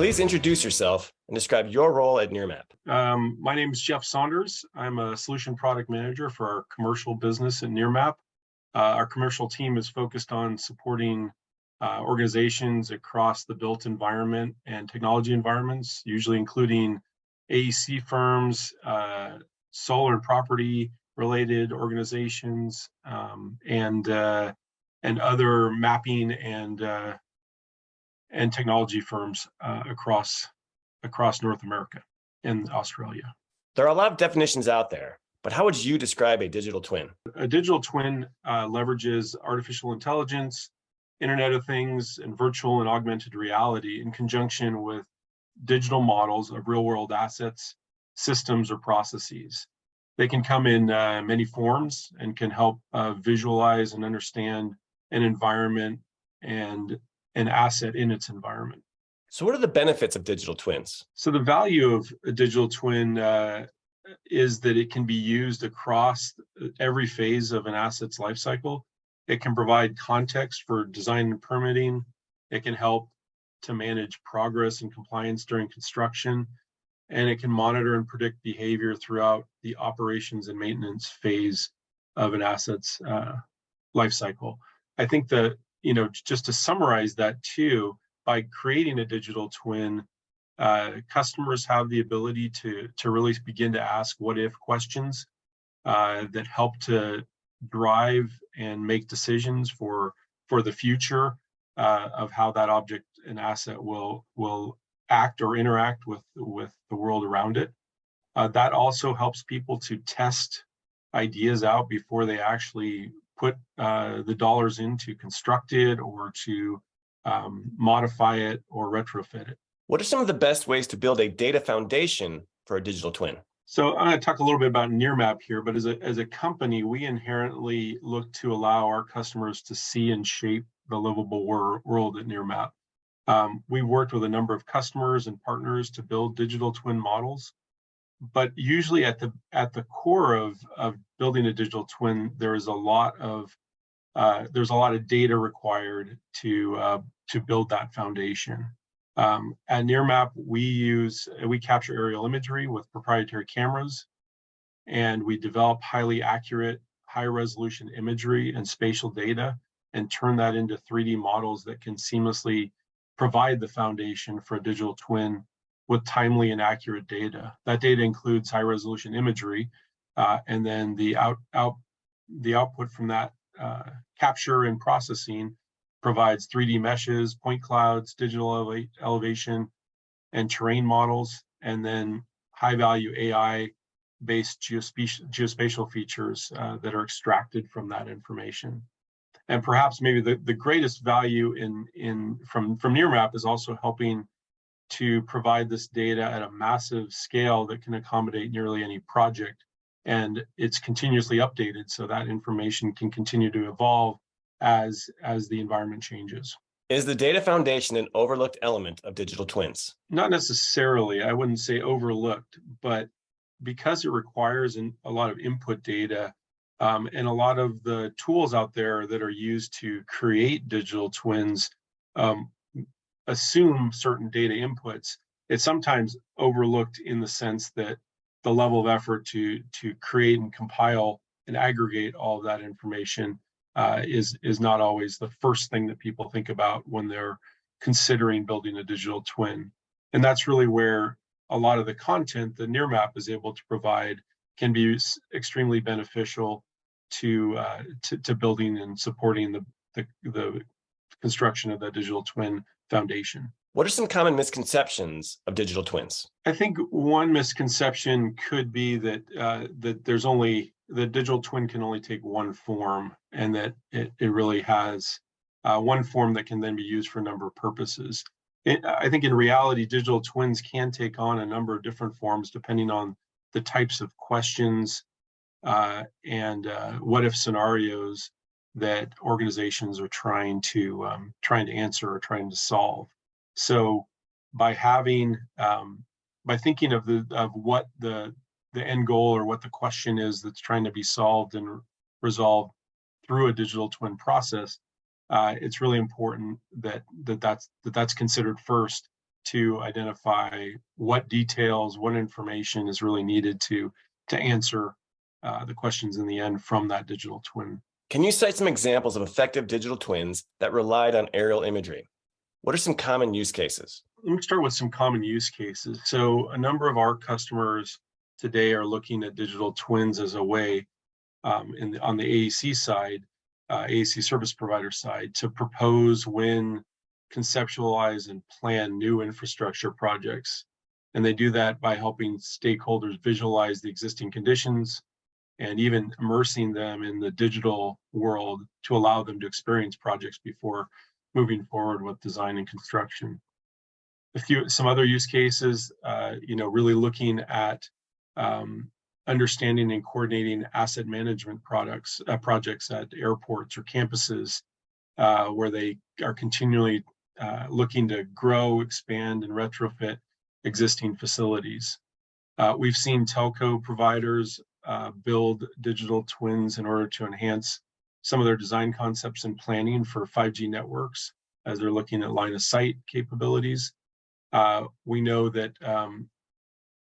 Please introduce yourself and describe your role at Nearmap. My name is Jeff Saunders. I'm a solution product manager for our commercial business at Nearmap. Our commercial team is focused on supporting organizations across the built environment and technology environments, usually including AEC firms, solar and property related organizations, and other mapping and technology firms across North America and Australia. There are a lot of definitions out there, but how would you describe a digital twin? A digital twin leverages artificial intelligence, Internet of Things, and virtual and augmented reality in conjunction with digital models of real-world assets, systems, or processes. They can come in many forms and can help visualize and understand an environment and an asset in its environment. So what are the benefits of digital twins? So the value of a digital twin is that it can be used across every phase of an asset's life cycle. It can provide context for design and permitting. It can help to manage progress and compliance during construction, and it can monitor and predict behavior throughout the operations and maintenance phase of an asset's life cycle. I think that, just to summarize that too, by creating a digital twin, customers have the ability to really begin to ask what if questions that help to drive and make decisions for the future of how that object and asset will act or interact with the world around it. That also helps people to test ideas out before they actually put the dollars in to construct it or to modify it or retrofit it. What are some of the best ways to build a data foundation for a digital twin? So I'm going to talk a little bit about Nearmap here, but as a company, we inherently look to allow our customers to see and shape the livable world at Nearmap. We've worked with a number of customers and partners to build digital twin models, but usually at the core of building a digital twin, there's a lot of data required to build that foundation. At Nearmap, we capture aerial imagery with proprietary cameras, and we develop highly accurate, high-resolution imagery and spatial data, and turn that into 3D models that can seamlessly provide the foundation for a digital twin with timely and accurate data. That data includes high-resolution imagery, and then the output from that capture and processing provides 3D meshes, point clouds, digital elevation, and terrain models, and then high-value AI-based geospatial features that are extracted from that information. And perhaps maybe the greatest value from Nearmap is also helping to provide this data at a massive scale that can accommodate nearly any project. And it's continuously updated so that information can continue to evolve as the environment changes. Is the data foundation an overlooked element of digital twins? Not necessarily. I wouldn't say overlooked, but because it requires a lot of input data and a lot of the tools out there that are used to create digital twins assume certain data inputs, it's sometimes overlooked in the sense that the level of effort to create and compile and aggregate all of that information is not always the first thing that people think about when they're considering building a digital twin. And that's really where a lot of the content that Nearmap is able to provide can be extremely beneficial to building and supporting the construction of the digital twin foundation. What are some common misconceptions of digital twins? I think one misconception could be that the digital twin can only take one form, and that it really has one form that can then be used for a number of purposes. I think in reality, digital twins can take on a number of different forms depending on the types of questions and what if scenarios that organizations are trying to answer or trying to solve. So by thinking of what the end goal or what the question is that's trying to be solved and resolved through a digital twin process, it's really important that that's considered first, to identify what details, what information is really needed to answer the questions in the end from that digital twin. Can you cite some examples of effective digital twins that relied on aerial imagery? What are some common use cases? Let me start with some common use cases. So a number of our customers today are looking at digital twins as a way on the AEC side, AEC service provider side, to propose, win, conceptualize, and plan new infrastructure projects. And they do that by helping stakeholders visualize the existing conditions and even immersing them in the digital world to allow them to experience projects before moving forward with design and construction. Some other use cases, really looking at understanding and coordinating asset management projects at airports or campuses, where they are continually looking to grow, expand, and retrofit existing facilities. We've seen telco providers build digital twins in order to enhance some of their design concepts and planning for 5G networks as they're looking at line of sight capabilities. We know that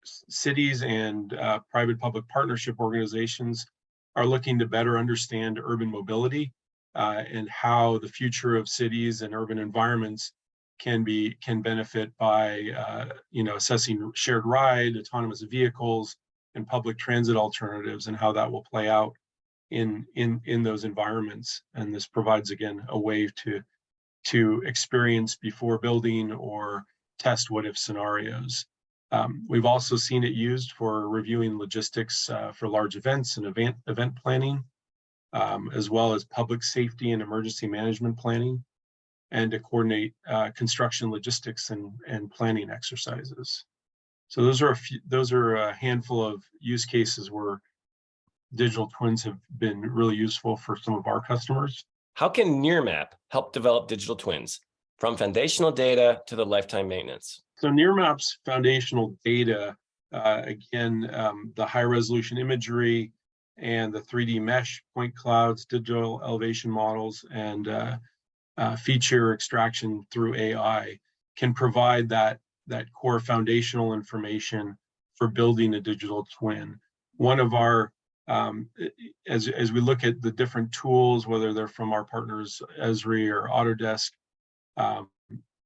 cities and private-public partnership organizations are looking to better understand urban mobility and how the future of cities and urban environments can benefit by assessing shared ride, autonomous vehicles, and public transit alternatives, and how that will play out in those environments. And this provides, again, a way to experience before building or test what if scenarios. We've also seen it used for reviewing logistics for large events and event planning, as well as public safety and emergency management planning, and to coordinate construction logistics and planning exercises. So those are a handful of use cases where digital twins have been really useful for some of our customers. How can Nearmap help develop digital twins, from foundational data to the lifetime maintenance? So Nearmap's foundational data, the high resolution imagery and the 3D mesh point clouds, digital elevation models, and feature extraction through AI can provide that core foundational information for building a digital twin. One of our, as we look at the different tools, whether they're from our partners, Esri or Autodesk,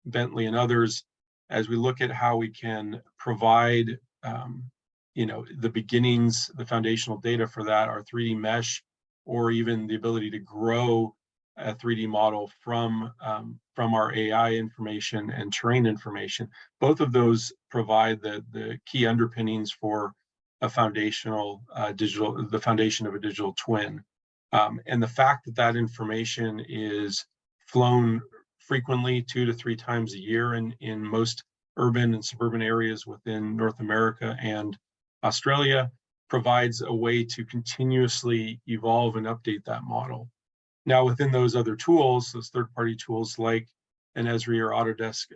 Bentley and others, as we look at how we can provide, the beginnings, the foundational data for that, our 3D mesh, or even the ability to grow a 3D model from our AI information and terrain information. Both of those provide the key underpinnings for a foundational the foundation of a digital twin. And the fact that information is flown frequently 2 to 3 times a year in most urban and suburban areas within North America and Australia provides a way to continuously evolve and update that model. Now, within those other tools, those third-party tools like an Esri or Autodesk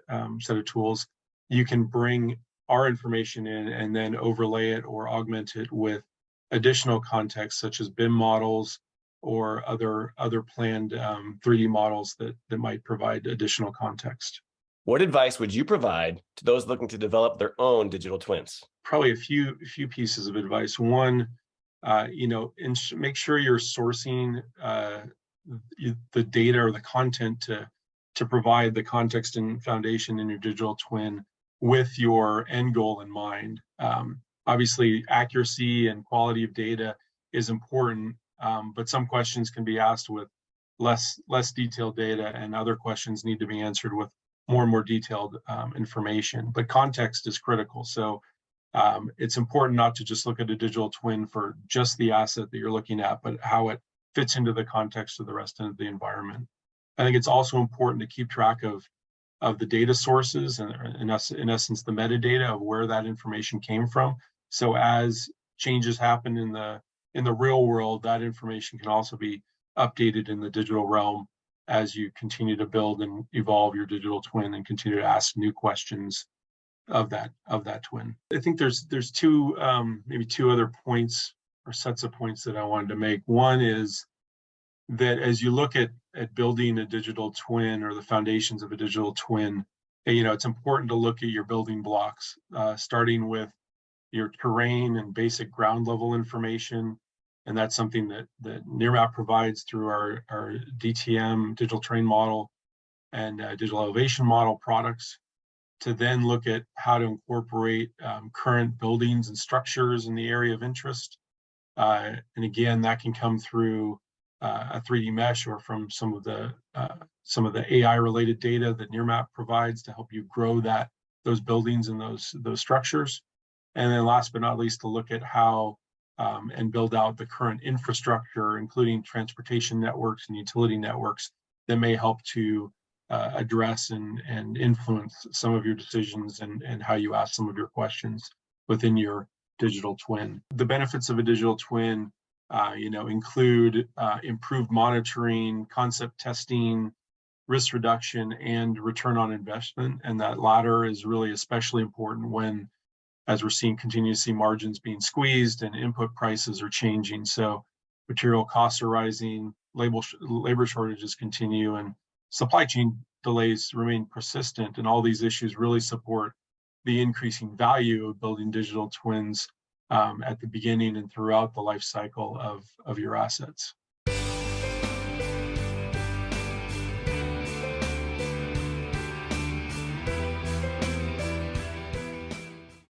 set of tools, you can bring our information in and then overlay it or augment it with additional context, such as BIM models or other planned 3D models that might provide additional context. What advice would you provide to those looking to develop their own digital twins? Probably a few pieces of advice. One, make sure you're sourcing the data or the content to provide the context and foundation in your digital twin with your end goal in mind. Obviously, accuracy and quality of data is important, but some questions can be asked with less detailed data, and other questions need to be answered with more and more detailed information. But context is critical. So it's important not to just look at a digital twin for just the asset that you're looking at, but how it fits into the context of the rest of the environment. I think it's also important to keep track of the data sources and in essence the metadata of where that information came from. So as changes happen in the real world, that information can also be updated in the digital realm as you continue to build and evolve your digital twin and continue to ask new questions of that twin. I think there's maybe two other points or sets of points that I wanted to make. One is that as you look at building a digital twin or the foundations of a digital twin, it's important to look at your building blocks, starting with your terrain and basic ground level information. And that's something that Nearmap provides through our DTM, digital terrain model, and digital elevation model products, to then look at how to incorporate current buildings and structures in the area of interest. And again, that can come through a 3D mesh or from some of the AI related data that Nearmap provides to help you grow those buildings and those structures. And then last but not least, to look at how and build out the current infrastructure, including transportation networks and utility networks, that may help to address and influence some of your decisions and how you ask some of your questions within your digital twin. The benefits of a digital twin include improved monitoring, concept testing, risk reduction, and return on investment. And that latter is really especially important when, as we're continue to see margins being squeezed and input prices are changing. So material costs are rising, labor shortages continue, and supply chain delays remain persistent. And all these issues really support the increasing value of building digital twins at the beginning and throughout the life cycle of your assets.